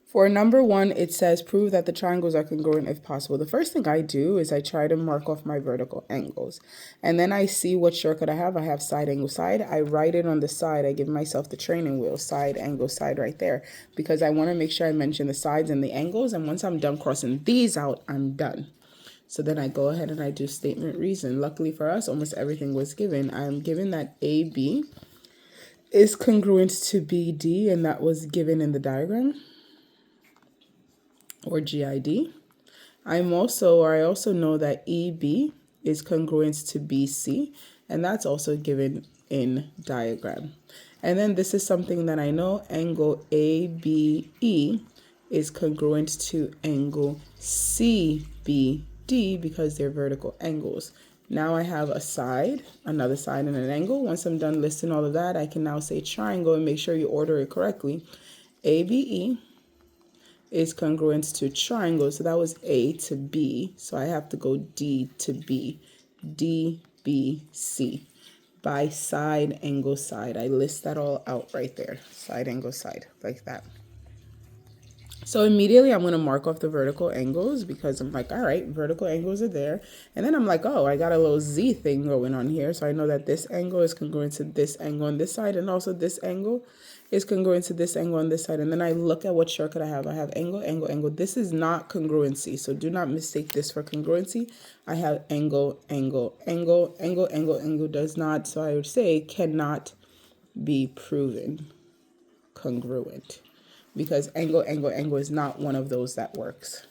For number 1, it says prove that the triangles are congruent if possible. The first thing I do is I try to mark off my vertical angles. And then I see what shortcut I have. I have side, angle, side. I write it on the side. I give myself the training wheel, side, angle, side right there. Because I want to make sure I mention the sides and the angles. And once I'm done crossing these out, I'm done. So then I go ahead and I do statement reason. Luckily for us, almost everything was given. I'm given that AB is congruent to BD, and that was given in the diagram, or GID. I also know that EB is congruent to BC, and that's also given in diagram. And then this is something that I know, angle ABE is congruent to angle CBD because they're vertical angles. Now I have a side, another side, and an angle. Once I'm done listing all of that, I can now say triangle and make sure you order it correctly. ABE is congruent to triangle. So that was A to B. So I have to go D to B. D, B, C. By side, angle, side. I list that all out right there. Side, angle, side. Like that. So immediately I'm going to mark off the vertical angles because I'm like, all right, vertical angles are there. And then I'm like, oh, I got a little Z thing going on here. So I know that this angle is congruent to this angle on this side, and also this angle is congruent to this angle on this side. And then I look at what shortcut I have. I have angle, angle, angle. This is not congruency, so do not mistake this for congruency. I have angle, angle, angle, angle, angle, angle does not, so I would say cannot be proven congruent, because angle, angle, angle is not one of those that works.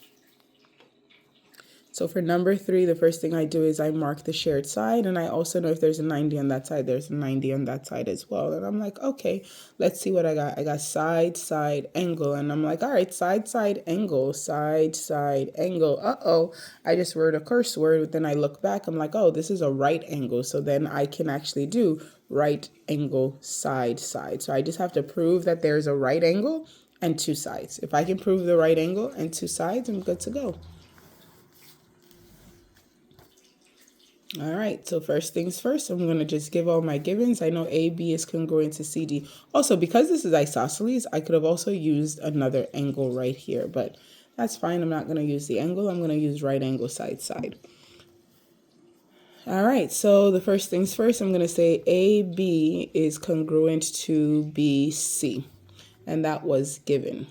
So for number 3, the first thing I do is I mark the shared side, and I also know if there's a 90 on that side, there's a 90 on that side as well. And I'm like, okay, let's see what I got. I got side, side, angle, and I'm like, all right, side, side, angle, side, side, angle. Uh-oh, I just wrote a curse word. Then I look back, I'm like, oh, this is a right angle. So then I can actually do right angle, side, side. So I just have to prove that there's a right angle and 2 sides. If I can prove the right angle and 2 sides, I'm good to go. All right, so first things first, I'm going to just give all my givens. I know AB is congruent to CD. Also, because this is isosceles, I could have also used another angle right here, but that's fine. I'm not going to use the angle. I'm going to use right angle, side, side. All right, so the first things first, I'm going to say AB is congruent to BC, and that was given.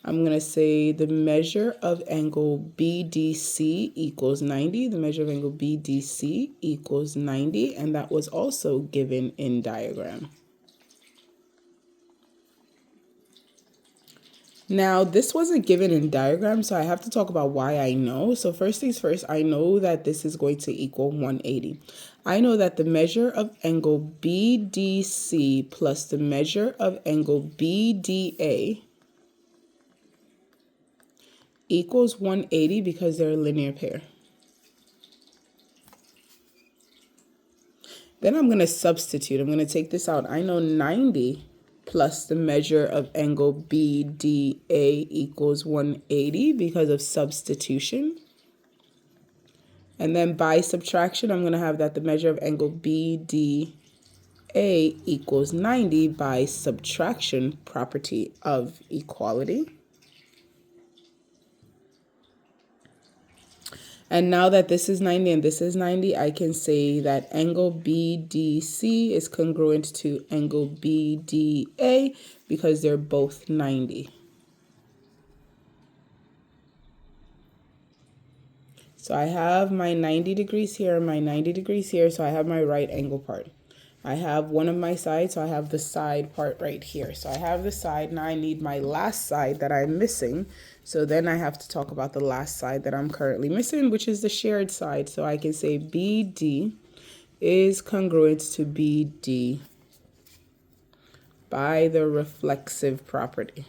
I'm going to say the measure of angle BDC equals 90. The measure of angle BDC equals 90, and that was also given in diagram. Now, this wasn't given in diagram, so I have to talk about why I know. So first things first, I know that this is going to equal 180. I know that the measure of angle BDC plus the measure of angle BDA equals 180 because they're a linear pair. Then I'm going to substitute. I'm going to take this out. I know 90 plus the measure of angle BDA equals 180 because of substitution. And then by subtraction, I'm going to have that the measure of angle BDA equals 90 by subtraction, property of equality. And now that this is 90 and this is 90, I can say that angle BDC is congruent to angle BDA because they're both 90. So I have my 90 degrees here and my 90 degrees here, so I have my right angle part. I have one of my sides, so I have the side part right here. So I have the side, now I need my last side that I'm missing. So then I have to talk about the last side that I'm currently missing, which is the shared side. So I can say BD is congruent to BD by the reflexive property.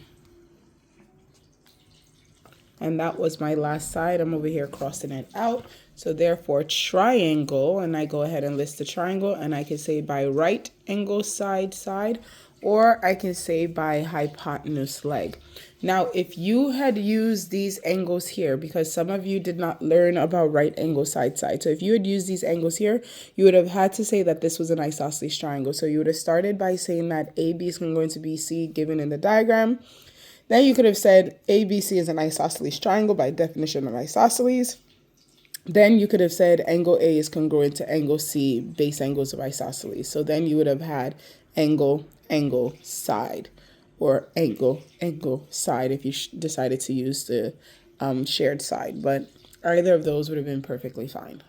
And that was my last side. I'm over here crossing it out. So therefore triangle, and I go ahead and list the triangle, and I can say by right angle side side, or I can say by hypotenuse leg. Now, if you had used these angles here, because some of you did not learn about right angle side side. So if you had used these angles here, you would have had to say that this was an isosceles triangle. So you would have started by saying that AB is going to be C given in the diagram. Then you could have said ABC is an isosceles triangle by definition of isosceles. Then you could have said angle A is congruent to angle C, base angles of isosceles. So then you would have had angle, angle, side, or angle, angle, side if you decided to use the shared side. But either of those would have been perfectly fine.